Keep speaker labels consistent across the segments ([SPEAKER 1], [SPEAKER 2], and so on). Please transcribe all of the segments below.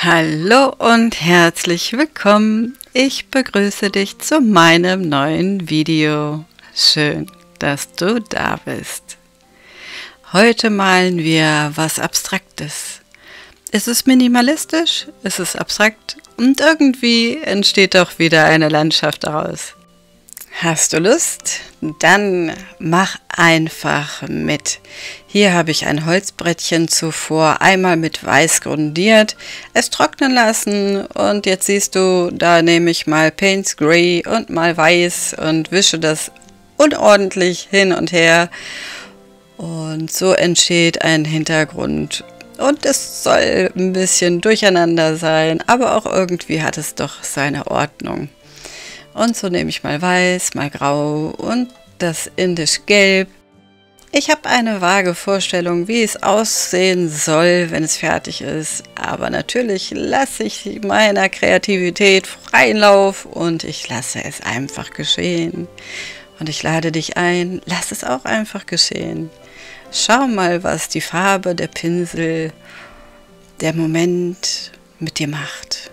[SPEAKER 1] Hallo und herzlich willkommen. Ich begrüße dich zu meinem neuen Video. Schön, dass du da bist. Heute malen wir was Abstraktes. Es ist minimalistisch, es ist abstrakt und irgendwie entsteht doch wieder eine Landschaft daraus. Hast du Lust? Dann mach einfach mit. Hier habe ich ein Holzbrettchen zuvor einmal mit Weiß grundiert, es trocknen lassen und jetzt siehst du, da nehme ich mal Payne's Grey und mal Weiß und wische das unordentlich hin und her und so entsteht ein Hintergrund. Und es soll ein bisschen durcheinander sein, aber auch irgendwie hat es doch seine Ordnung. Und so nehme ich mal Weiß, mal Grau und das Indisch Gelb. Ich habe eine vage Vorstellung, wie es aussehen soll, wenn es fertig ist. Aber natürlich lasse ich meiner Kreativität freien Lauf und ich lasse es einfach geschehen. Und ich lade dich ein, lass es auch einfach geschehen. Schau mal, was die Farbe, der Pinsel, der Moment mit dir macht.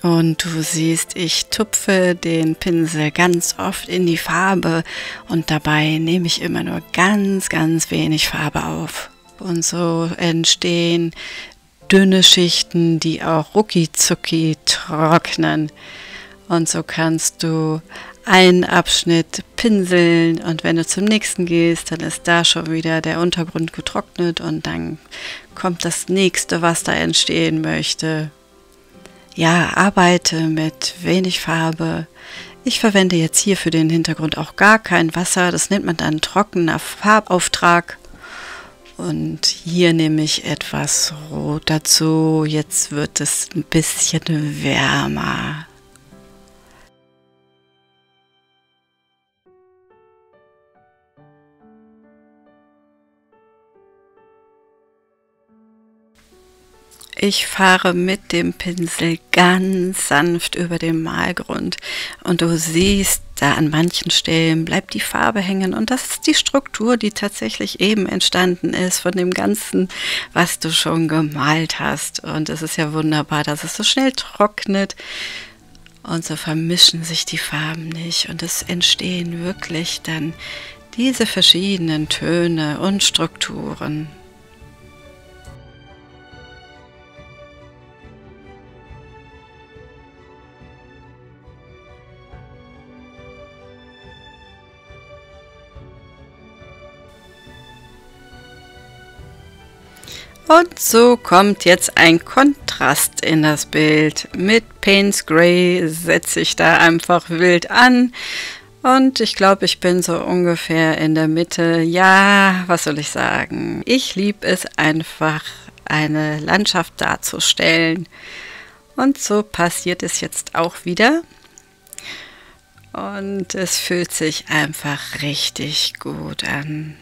[SPEAKER 1] Und du siehst, ich tupfe den Pinsel ganz oft in die Farbe und dabei nehme ich immer nur ganz, ganz wenig Farbe auf. Und so entstehen dünne Schichten, die auch rucki-zucki trocknen. Und so kannst du einen Abschnitt pinseln und wenn du zum nächsten gehst, dann ist da schon wieder der Untergrund getrocknet und dann kommt das nächste, was da entstehen möchte. Ja, arbeite mit wenig Farbe. Ich verwende jetzt hier für den Hintergrund auch gar kein Wasser. Das nennt man dann trockener Farbauftrag. Und hier nehme ich etwas Rot dazu. Jetzt wird es ein bisschen wärmer. Ich fahre mit dem Pinsel ganz sanft über den Malgrund und du siehst, da an manchen Stellen bleibt die Farbe hängen und das ist die Struktur, die tatsächlich eben entstanden ist von dem Ganzen, was du schon gemalt hast. Und es ist ja wunderbar, dass es so schnell trocknet und so vermischen sich die Farben nicht und es entstehen wirklich dann diese verschiedenen Töne und Strukturen. Und so kommt jetzt ein Kontrast in das Bild. Mit Payne's Grey setze ich da einfach wild an. Und ich glaube, ich bin so ungefähr in der Mitte. Ja, was soll ich sagen? Ich liebe es einfach, eine Landschaft darzustellen. Und so passiert es jetzt auch wieder. Und es fühlt sich einfach richtig gut an.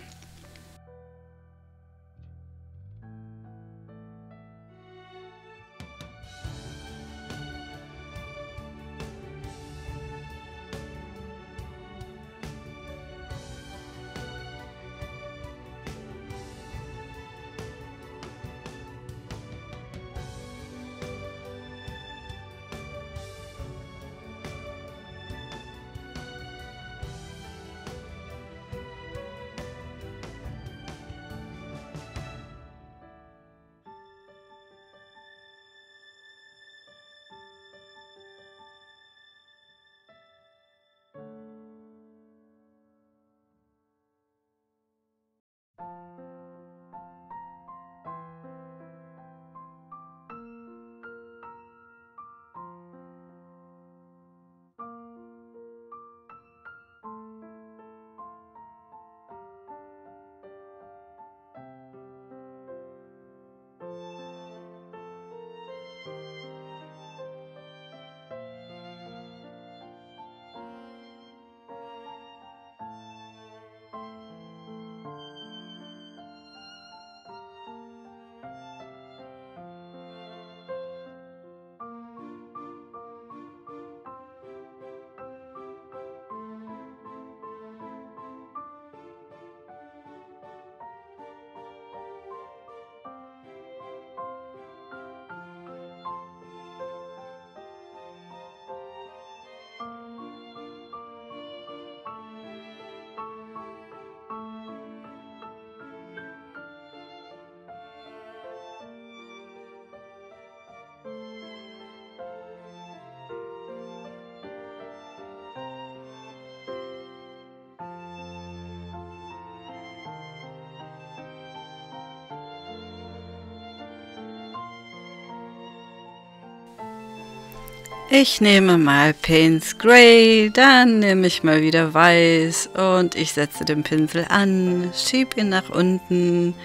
[SPEAKER 1] Ich nehme mal Payne's Grey, dann nehme ich mal wieder Weiß und ich setze den Pinsel an, schiebe ihn nach unten.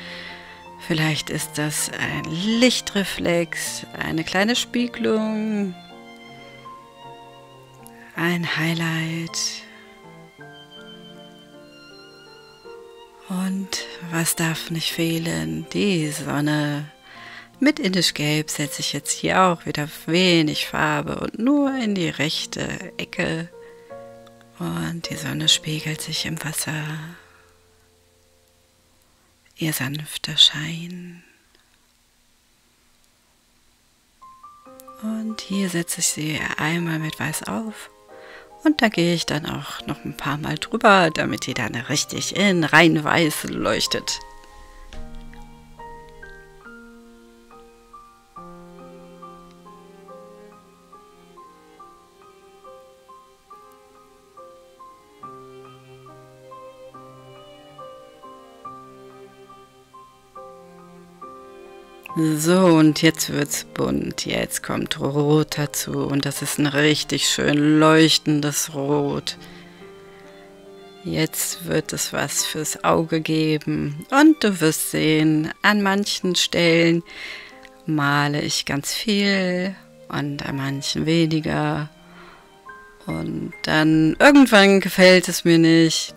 [SPEAKER 1] Vielleicht ist das ein Lichtreflex, eine kleine Spiegelung, ein Highlight. Und was darf nicht fehlen? Die Sonne. Mit Indisch Gelb setze ich jetzt hier auch wieder wenig Farbe und nur in die rechte Ecke. Und die Sonne spiegelt sich im Wasser. Ihr sanfter Schein. Und hier setze ich sie einmal mit Weiß auf. Und da gehe ich dann auch noch ein paar Mal drüber, damit die dann richtig in rein weiß leuchtet. So, und jetzt wird's bunt. Jetzt kommt Rot dazu und das ist ein richtig schön leuchtendes Rot. Jetzt wird es was fürs Auge geben und du wirst sehen, an manchen Stellen male ich ganz viel und an manchen weniger. Und dann irgendwann gefällt es mir nicht,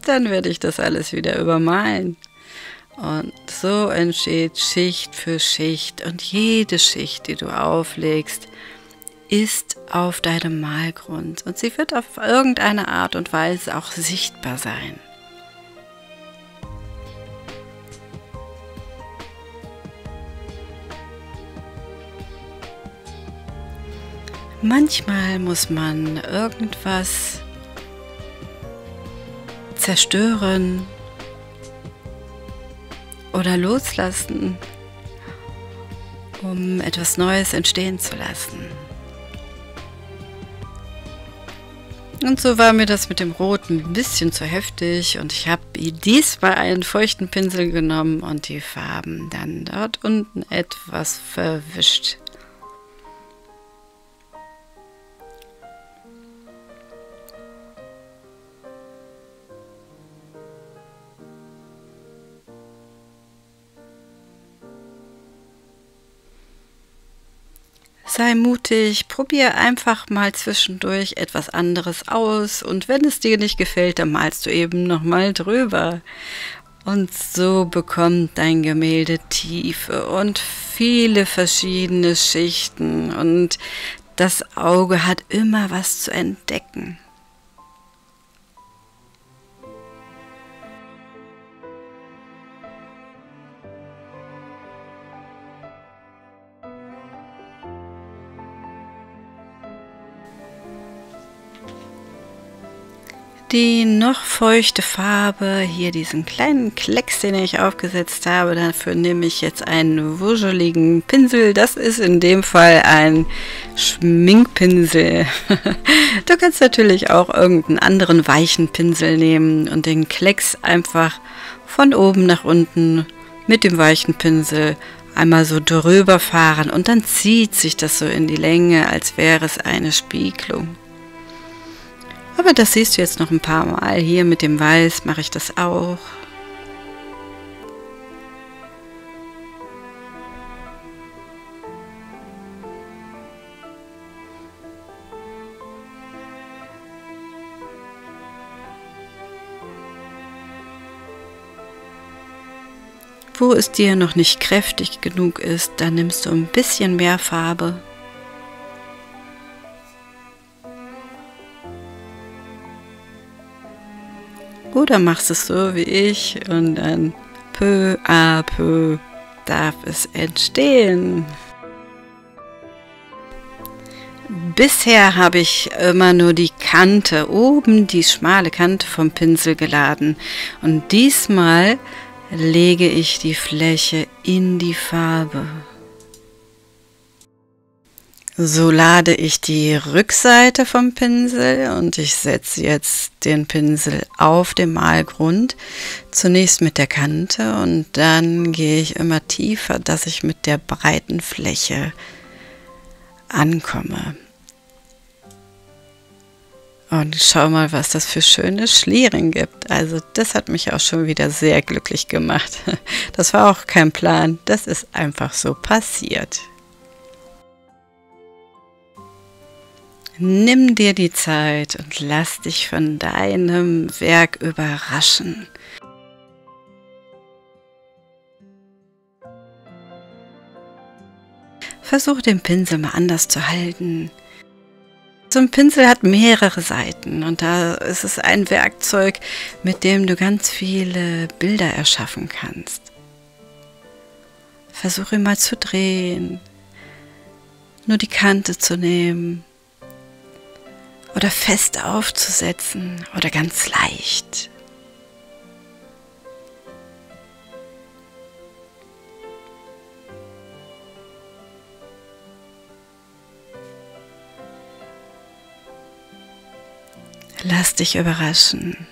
[SPEAKER 1] dann werde ich das alles wieder übermalen. Und so entsteht Schicht für Schicht und jede Schicht, die du auflegst, ist auf deinem Malgrund und sie wird auf irgendeine Art und Weise auch sichtbar sein. Manchmal muss man irgendwas zerstören oder loslassen, um etwas Neues entstehen zu lassen. Und so war mir das mit dem Rot ein bisschen zu heftig und ich habe diesmal einen feuchten Pinsel genommen und die Farben dann dort unten etwas verwischt. Sei mutig, probier einfach mal zwischendurch etwas anderes aus und wenn es dir nicht gefällt, dann malst du eben nochmal drüber. Und so bekommt dein Gemälde Tiefe und viele verschiedene Schichten und das Auge hat immer was zu entdecken. Die noch feuchte Farbe, hier diesen kleinen Klecks, den ich aufgesetzt habe, dafür nehme ich jetzt einen wuscheligen Pinsel. Das ist in dem Fall ein Schminkpinsel. Du kannst natürlich auch irgendeinen anderen weichen Pinsel nehmen und den Klecks einfach von oben nach unten mit dem weichen Pinsel einmal so drüber fahren und dann zieht sich das so in die Länge, als wäre es eine Spiegelung. Aber das siehst du jetzt noch ein paar Mal. Hier mit dem Weiß mache ich das auch. Wo es dir noch nicht kräftig genug ist, dann nimmst du ein bisschen mehr Farbe. Oder machst es so wie ich und dann peu à peu darf es entstehen. Bisher habe ich immer nur die Kante, oben die schmale Kante vom Pinsel geladen und diesmal lege ich die Fläche in die Farbe. So lade ich die Rückseite vom Pinsel und ich setze jetzt den Pinsel auf den Malgrund, zunächst mit der Kante und dann gehe ich immer tiefer, dass ich mit der breiten Fläche ankomme. Und schau mal, was das für schöne Schlieren gibt. Also das hat mich auch schon wieder sehr glücklich gemacht. Das war auch kein Plan, das ist einfach so passiert. Nimm dir die Zeit und lass dich von deinem Werk überraschen. Versuch den Pinsel mal anders zu halten. So ein Pinsel hat mehrere Seiten und da ist es ein Werkzeug, mit dem du ganz viele Bilder erschaffen kannst. Versuche ihn mal zu drehen, nur die Kante zu nehmen oder fest aufzusetzen oder ganz leicht. Lass dich überraschen.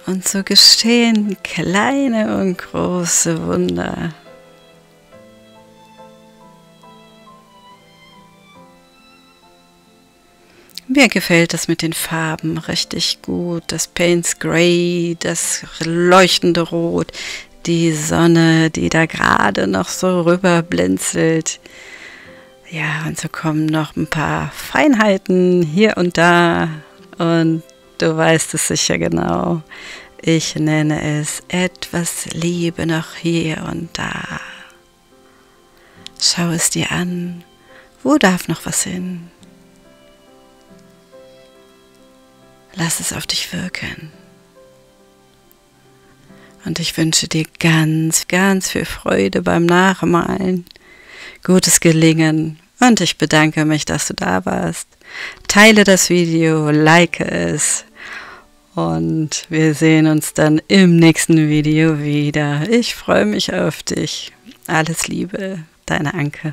[SPEAKER 1] Und so geschehen kleine und große Wunder. Mir gefällt das mit den Farben richtig gut. Das Payne's Grey, das leuchtende Rot, die Sonne, die da gerade noch so rüber blinzelt. Ja, und so kommen noch ein paar Feinheiten hier und da. Und du weißt es sicher genau. Ich nenne es etwas Liebe noch hier und da. Schau es dir an. Wo darf noch was hin? Lass es auf dich wirken. Und ich wünsche dir ganz, ganz viel Freude beim Nachmalen. Gutes Gelingen und ich bedanke mich, dass du da warst. Teile das Video, like es und wir sehen uns dann im nächsten Video wieder. Ich freue mich auf dich. Alles Liebe, deine Anke.